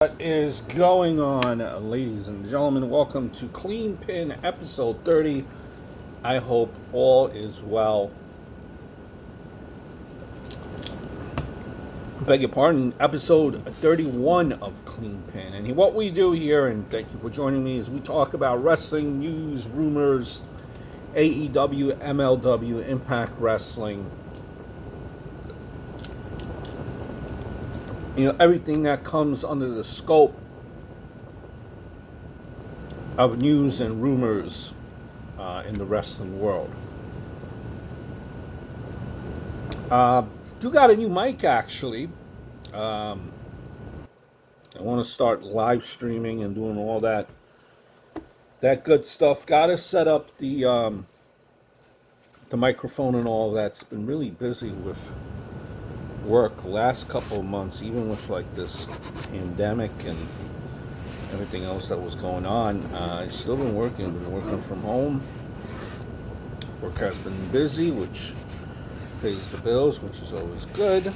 What is going on, ladies and gentlemen? Welcome to Clean Pin episode 30. I hope all is well. Beg your pardon, episode 31 of Clean Pin. And what we do here, and thank you for joining me, is we talk about wrestling news, rumors, AEW, MLW, Impact Wrestling. Everything that comes under the scope of news and rumors in the wrestling world. Do got a new mic, actually. I want to start live streaming and doing all that good stuff. Got to set up the microphone and all that. It's been really busy with work last couple of months, even with like this pandemic and everything else that was going on. I've still been working from home. Work has been busy, which pays the bills, which is always good.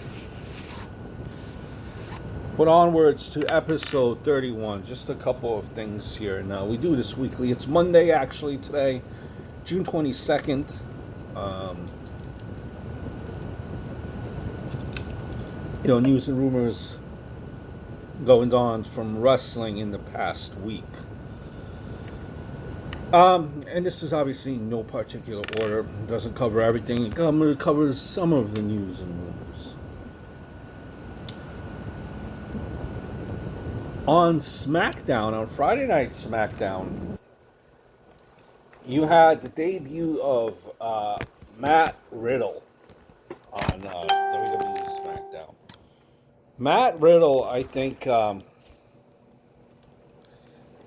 But onwards to episode 31. Just a couple of things here. Now, we do this weekly. It's Monday, actually, today, June 22nd. News and rumors going on from wrestling in the past week. And this is obviously in no particular order. It doesn't cover everything. It covers some of the news and rumors. On SmackDown, on Friday Night SmackDown, you had the debut of Matt Riddle on WWE SmackDown. Matt Riddle, I think,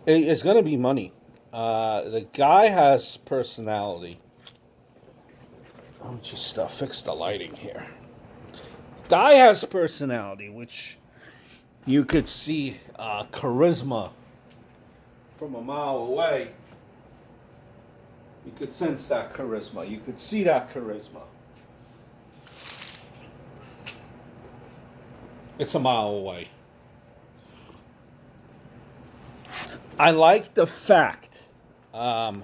is going to be money. The guy has personality. Let me just fix the lighting here. The guy has personality, which you could see charisma from a mile away. You could sense that charisma. You could see that charisma. It's a mile away. I like the fact how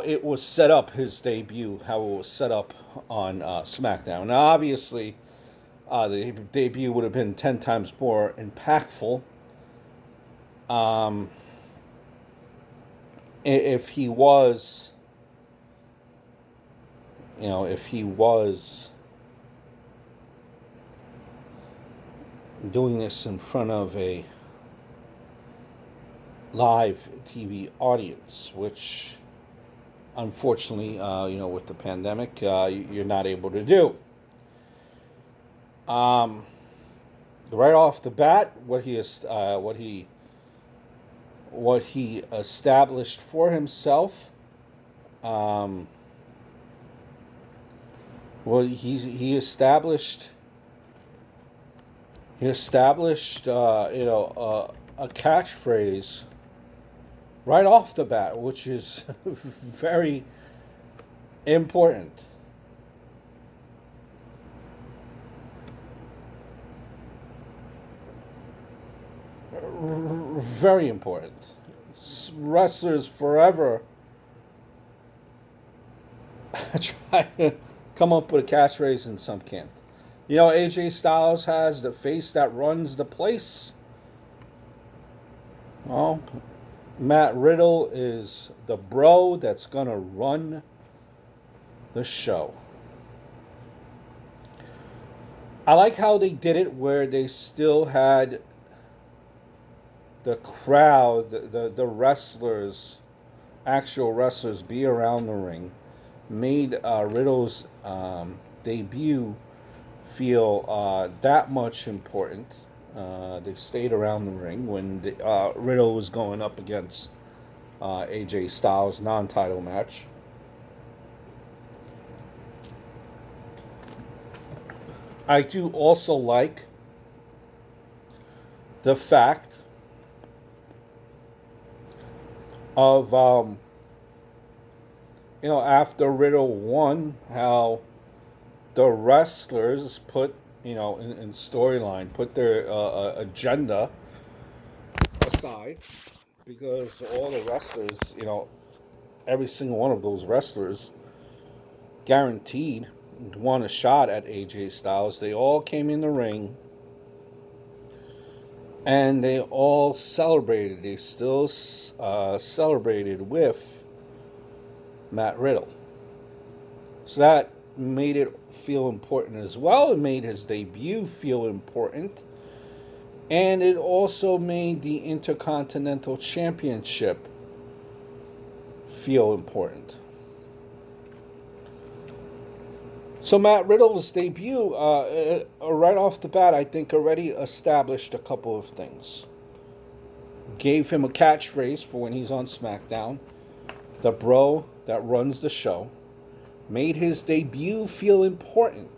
it was set up, his debut, how it was set up on SmackDown. Now, obviously, the debut would have been 10 times more impactful if he was, doing this in front of a live TV audience, which unfortunately, with the pandemic, you're not able to do. Right off the bat, what he established for himself, he established a catchphrase right off the bat, which is very important. Very important. Wrestlers forever try to come up with a catchphrase and some can't. AJ Styles has the face that runs the place. Well, Matt Riddle is the bro that's gonna run the show. I like how they did it where they still had the crowd, the wrestlers, actual wrestlers, be around the ring. Made Riddle's debut feel that much important. They stayed around the ring when Riddle was going up against AJ Styles' non-title match. I do also like the fact of, after Riddle won, how the wrestlers put in storyline, put their agenda aside, because all the wrestlers, every single one of those wrestlers guaranteed won a shot at AJ Styles. They all came in the ring and they all celebrated. They still celebrated with Matt Riddle. So that made it feel important as well. It made his debut feel important. And it also made the Intercontinental Championship feel important. So Matt Riddle's debut, right off the bat, I think already established a couple of things. Gave him a catchphrase for when he's on SmackDown. The bro that runs the show. Made his debut feel important.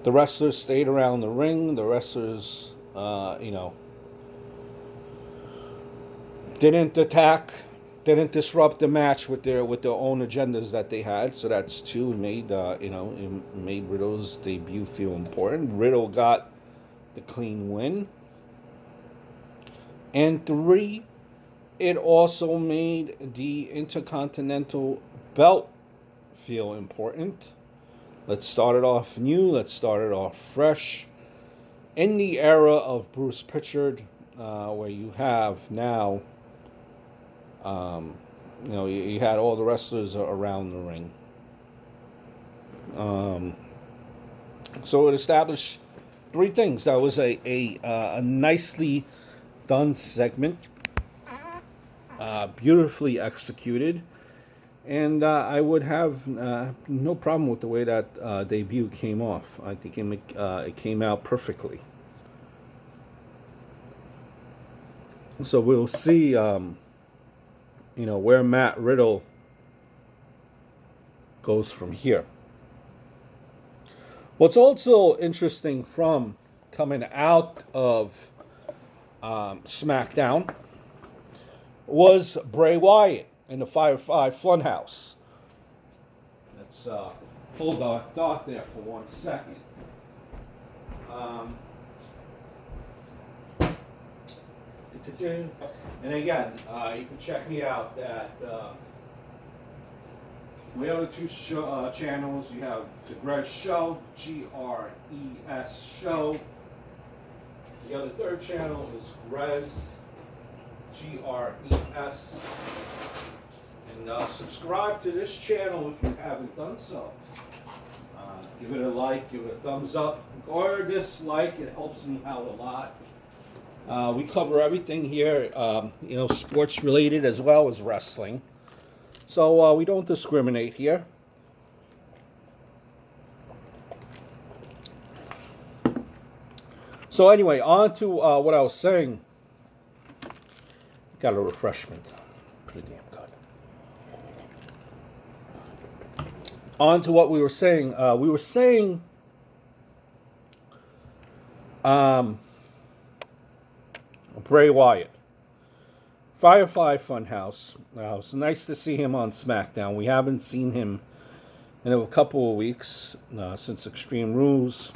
The wrestlers stayed around the ring. The wrestlers, didn't attack, didn't disrupt the match with their own agendas that they had. So that's two. It made Riddle's debut feel important. Riddle got the clean win. And three, it also made the Intercontinental belt feel important. Let's start it off new. Let's start it off fresh. In the era of Bruce Pritchard, where you have now, you had all the wrestlers around the ring. So it established three things. That was a nicely done segment, beautifully executed. And I would have no problem with the way that debut came off. I think it came out perfectly. So we'll see, where Matt Riddle goes from here. What's also interesting from coming out of SmackDown was Bray Wyatt in the Firefly Funhouse. Let's hold our thought there for 1 second. And again, you can check me out at we have the two channels. You have the Gres Show, Gres Show. The other third channel is Gres, Gres. And subscribe to this channel if you haven't done so. Give it a like, give it a thumbs up, or dislike. It helps me out a lot. We cover everything here, sports related as well as wrestling. So we don't discriminate here. So anyway, on to what I was saying. Got a refreshment. Pretty damn good. On to what we were saying. We were saying Bray Wyatt. Firefly Funhouse. It's nice to see him on SmackDown. We haven't seen him in a couple of weeks since Extreme Rules.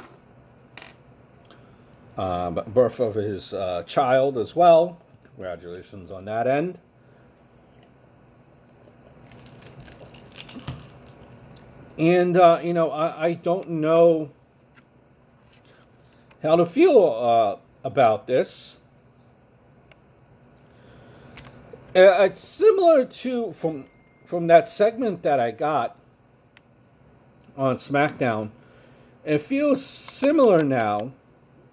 Birth of his child as well. Congratulations on that end. And, I don't know how to feel about this. It's similar to from that segment that I got on SmackDown. It feels similar now.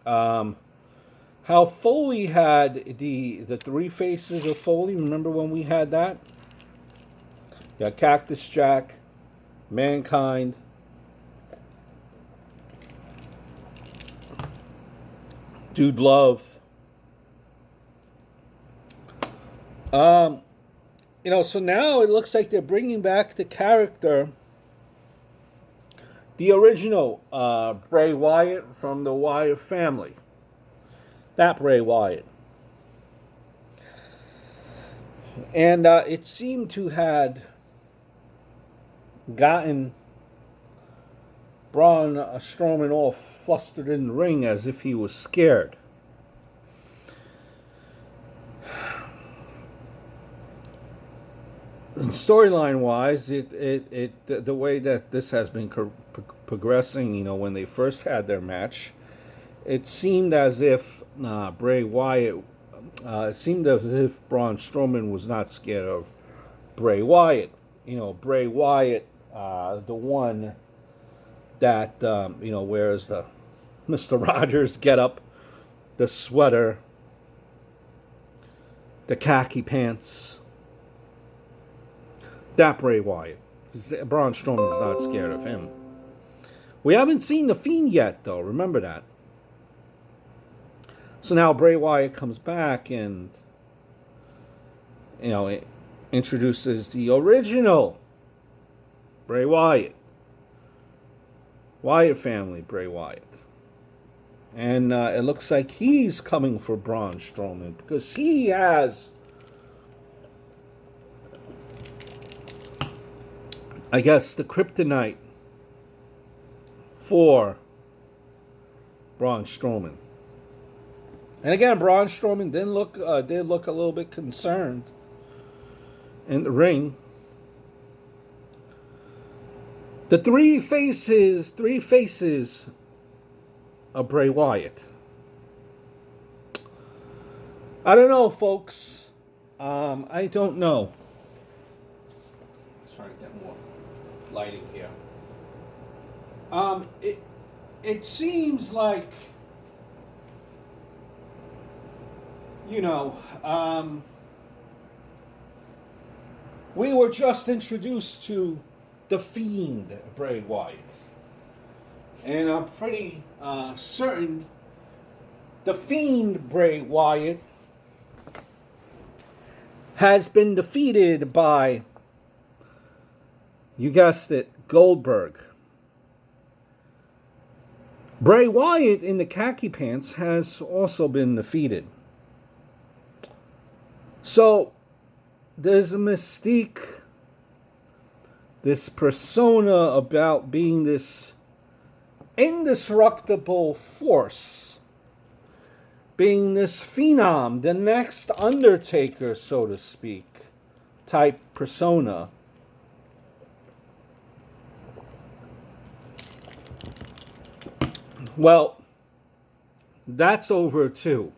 How Foley had the three faces of Foley. Remember when we had that? Yeah, Cactus Jack, Mankind, Dude Love. So now it looks like they're bringing back the character, the original Bray Wyatt from the Wyatt family. That Bray Wyatt. And it seemed to had gotten Braun Strowman all flustered in the ring as if he was scared. Storyline wise, the way that this has been progressing, you know, when they first had their match, it seemed as if Bray Wyatt, it seemed as if Braun Strowman was not scared of Bray Wyatt. You know, Bray Wyatt, the one that you know, wears the Mr. Rogers getup, the sweater, the khaki pants. That Bray Wyatt. Braun Strowman is not scared of him. We haven't seen The Fiend yet, though. Remember that. So now Bray Wyatt comes back and, you know, it introduces the original Bray Wyatt. Wyatt family Bray Wyatt. And it looks like he's coming for Braun Strowman because he has, I guess, the kryptonite for Braun Strowman. And again, Braun Strowman did look a little bit concerned in the ring. The three faces of Bray Wyatt. I don't know, folks. I don't know. Let's try to get more lighting here. It seems like, you know, we were just introduced to the Fiend, Bray Wyatt. And I'm pretty certain the Fiend, Bray Wyatt, has been defeated by, you guessed it, Goldberg. Bray Wyatt in the khaki pants has also been defeated. So, there's a mystique, this persona about being this indestructible force, being this phenom, the next Undertaker, so to speak, type persona. Well, that's over too.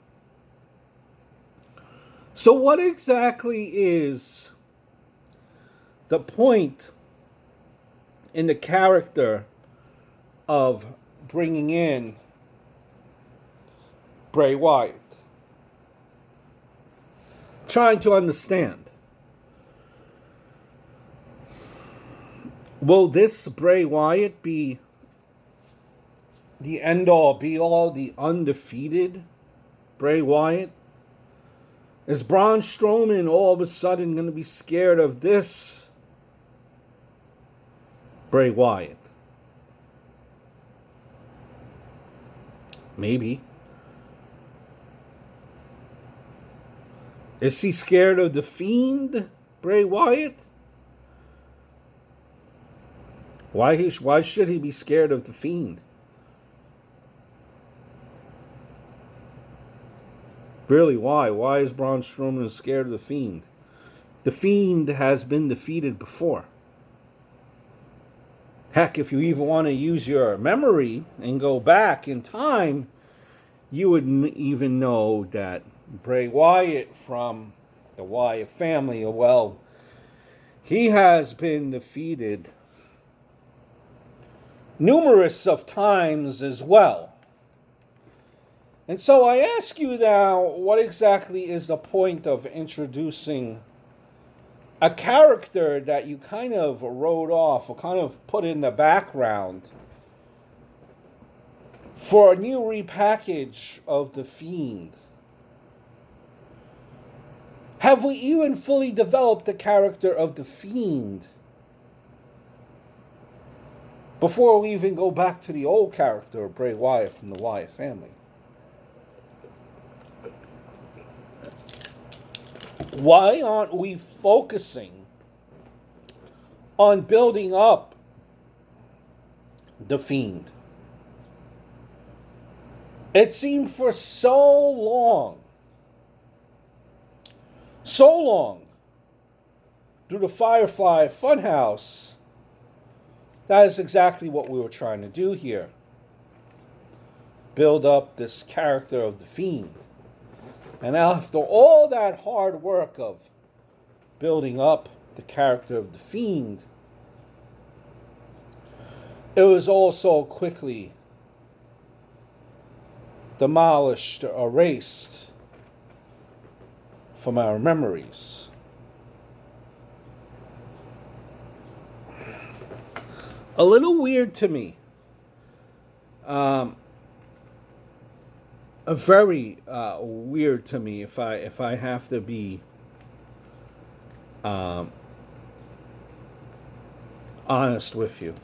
So what exactly is the point in the character of bringing in Bray Wyatt? Trying to understand. Will this Bray Wyatt be the end-all, be-all, the undefeated Bray Wyatt? Is Braun Strowman all of a sudden going to be scared of this Bray Wyatt? Maybe. Is he scared of the Fiend, Bray Wyatt? Why should he be scared of the Fiend? Really, why? Why is Braun Strowman scared of the Fiend? The Fiend has been defeated before. Heck, if you even want to use your memory and go back in time, you would even know that Bray Wyatt from the Wyatt family, well, he has been defeated numerous of times as well. And so I ask you now, what exactly is the point of introducing a character that you kind of wrote off or kind of put in the background for a new repackage of The Fiend? Have we even fully developed the character of The Fiend before we even go back to the old character of Bray Wyatt from the Wyatt family? Why aren't we focusing on building up The Fiend. It seemed for so long, through the Firefly Funhouse, that is exactly what we were trying to do here. Build up this character of the Fiend. And after all that hard work of building up the character of the Fiend, it was all so quickly demolished, erased from our memories. A little weird to me. Very weird to me, if I have to be honest with you.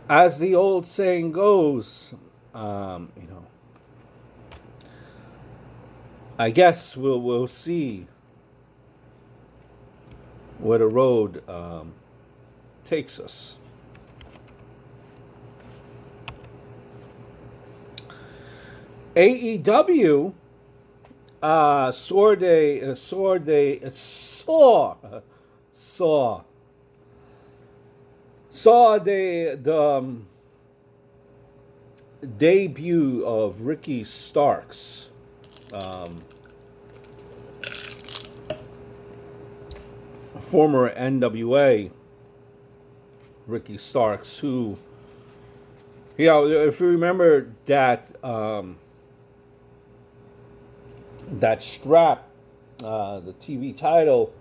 As the old saying goes, I guess we'll see where the road takes us. AEW saw the debut of Ricky Starks. Former NWA Ricky Starks, who, if you remember that that strap, the TV title,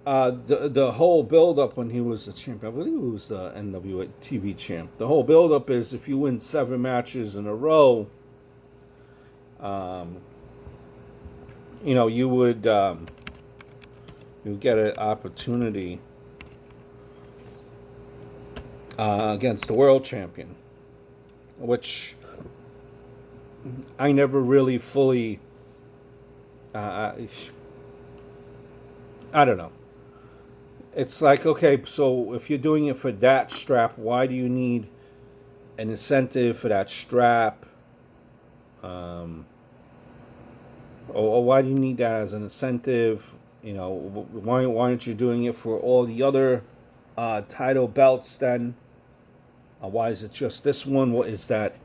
the whole build-up when he was the champ, I believe he was the NWA TV champ. The whole build-up is if you win 7 matches in a row, you would you get an opportunity against the world champion, which I never really fully, I don't know. It's like, okay, so if you're doing it for that strap, why do you need an incentive for that strap? Or why do you need that as an incentive? Why aren't you doing it for all the other title belts then? Why is it just this one? What is that?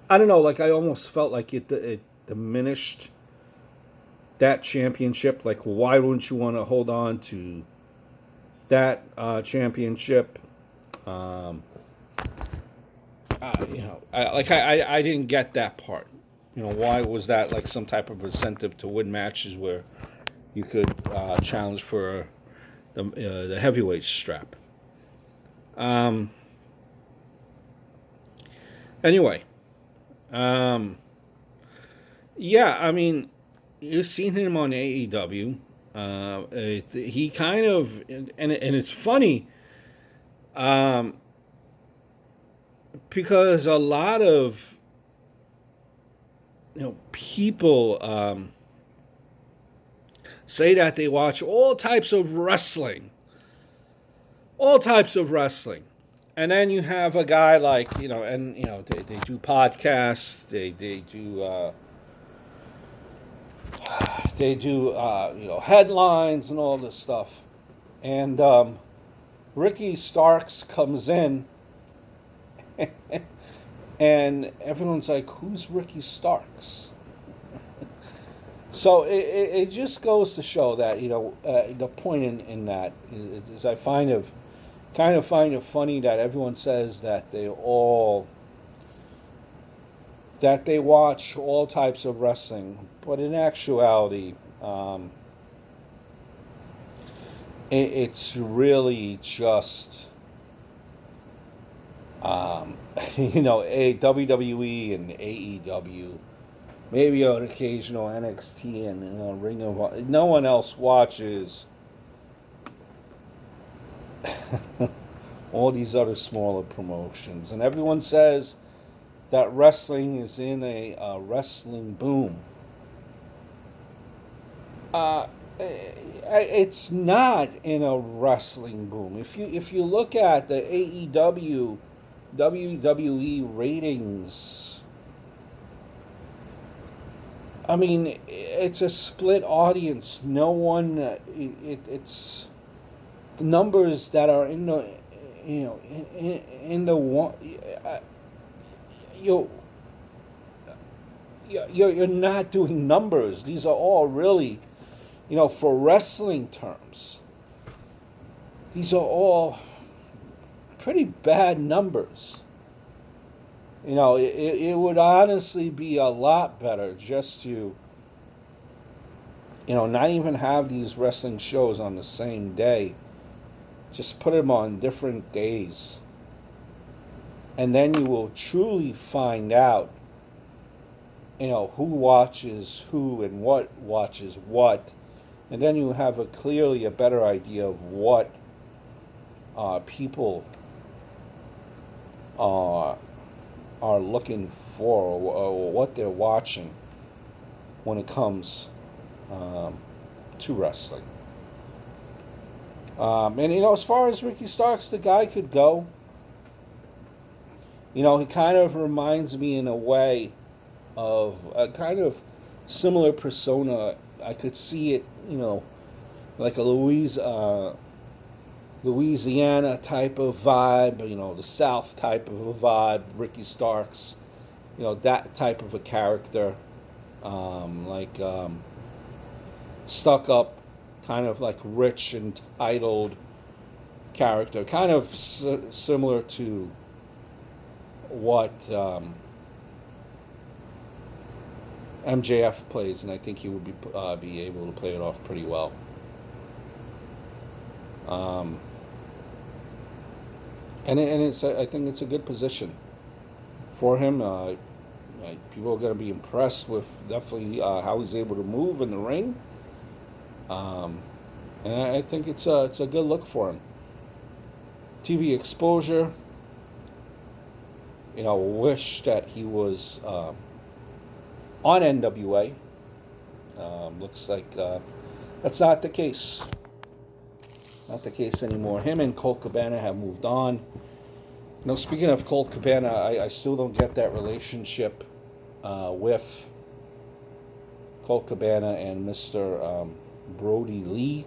I don't know. Like, I almost felt like it diminished that championship. Like, why wouldn't you want to hold on to that championship? I didn't get that part. Why was that like some type of incentive to win matches where you could challenge for the heavyweight strap? Anyway, yeah, I mean, you've seen him on AEW. He kind of, and it's funny, because a lot of people say that they watch all types of wrestling, and then you have a guy like they do podcasts, they do headlines and all this stuff, and Ricky Starks comes in. And everyone's like, who's Ricky Starks? So it just goes to show that, the point in that is I kind of find it funny that everyone says that they watch all types of wrestling. But in actuality, it's really just WWE and AEW, maybe an occasional NXT and Ring of Honor. No one else watches all these other smaller promotions. And everyone says that wrestling is in a wrestling boom. It's not in a wrestling boom. If you look at the AEW, WWE ratings, I mean, it's a split audience. No one, it's the numbers that are in the, in the one, you you're not doing numbers. These are all really, for wrestling terms, these are all pretty bad numbers. It would honestly be a lot better just to, not even have these wrestling shows on the same day. Just put them on different days. And then you will truly find out, who watches who and what watches what. And then you have clearly a better idea of what people are looking for, or what they're watching when it comes to wrestling. And as far as Ricky Starks, the guy could go. He kind of reminds me in a way of a kind of similar persona. I could see it, like a Louisiana type of vibe, the South type of a vibe. Ricky Starks, that type of a character, stuck up, kind of like rich, entitled character, kind of similar to what MJF plays, and I think he would be able to play it off pretty well. And I think it's a good position for him. People are going to be impressed with definitely how he's able to move in the ring. And I think it's a good look for him. TV exposure. Wish that he was on NWA. Looks like that's not the case. Not the case anymore. Him and Colt Cabana have moved on. Speaking of Colt Cabana, I still don't get that relationship with Colt Cabana and Mr. Brodie Lee.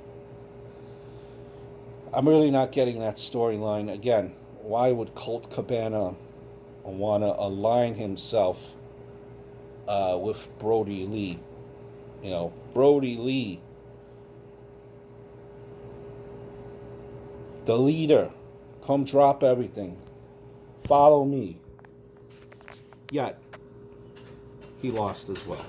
I'm really not getting that storyline. Again, why would Colt Cabana want to align himself with Brodie Lee? Brodie Lee, the leader, come drop everything, follow me. Yet he lost as well.